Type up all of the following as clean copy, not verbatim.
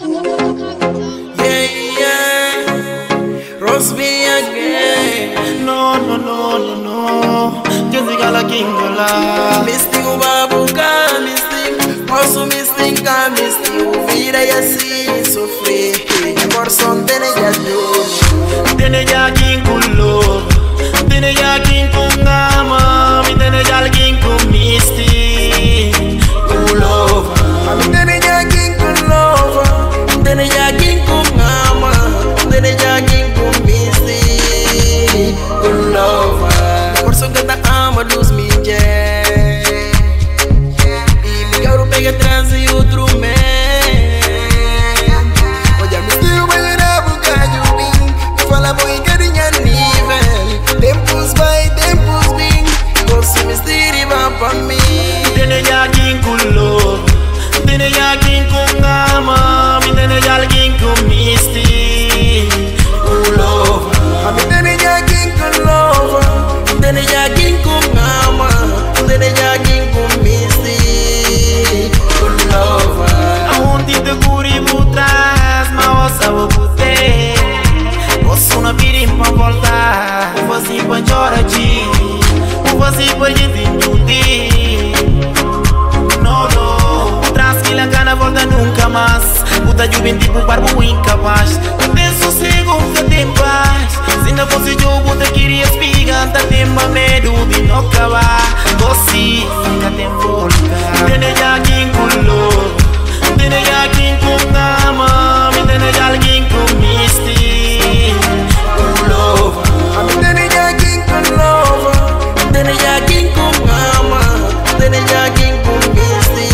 Yeah, yeah, Rose me again. No, no, no, no, no. Jessica Kingola. Misty ubabuka, misty. Posso mistinka, misty. Uvira e assim sofrer. Coração tene já dor. Tene já Kingulo. Tene já Kingungama. Me tene já Kingu misty. Ulova. Tene já Kingulova. Tene já Kingungama. Tene já Kingu misty. Ulova. Coração que tá ama dos minjé. E me quero pegar trans e outro man. Tene ya Kingulo, tene ya Kingungama, mi tene ya Kingu misty. Ulova. Tene ya Kingulova, tene ya Kingungama, tene ya Kingu misty. Ulova. Aonde te curi mutras, ma osa vou bute. Posso na pirim pa voltar, vou assim pa chora chi, vou assim pa gente intuti. Volta nunca mais. Puta jovem tipo barbo incapaz. Não tem sossego, não tem paz. Se não fosse eu, puta queria espigar. Tá tempo medo de não acabar. Doce, nunca tem volta. Tene já Kingulo, tene já Kingungama, me tene já Kingu misty. Ulova. Tene já Kingulova, tene já Kingungama, tene já Kingu misty.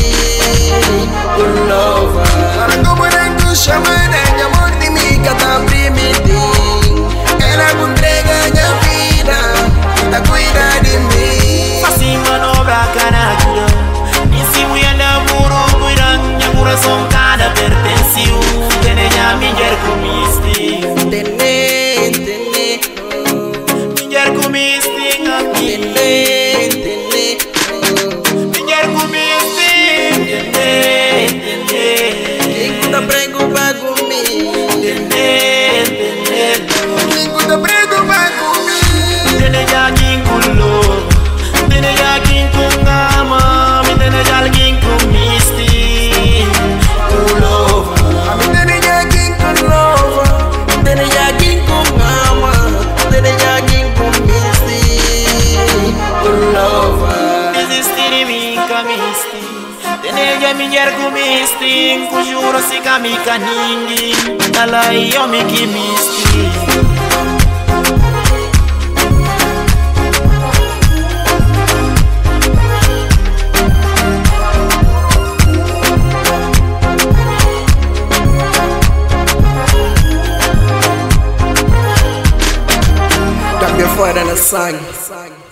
Ulova. Para como não chama de amor de mim que tá primitim. Ela entrega minha vida, tá cuida de mim. Assim manobra canagura. E se mulher namoro cuida, minha coração cada pertenceu. Tene já mulher comiste. Tene, tene, mulher comiste aqui. tene, tene, mulher comiste. quem tá preocupado comigo? Quem tá preocupado comigo? Tene já Kingulo, tene já Kingungama, me tene já Kingu misty. Ulova. Tene já Kingulova, tene já Kingungama, tene já Kingu misty. Ulova. Desistir de mim, camisti. Tene já mulher comisti. Juro se camika ninguém. Ela e eu me que misti. Cambia fora na sangue.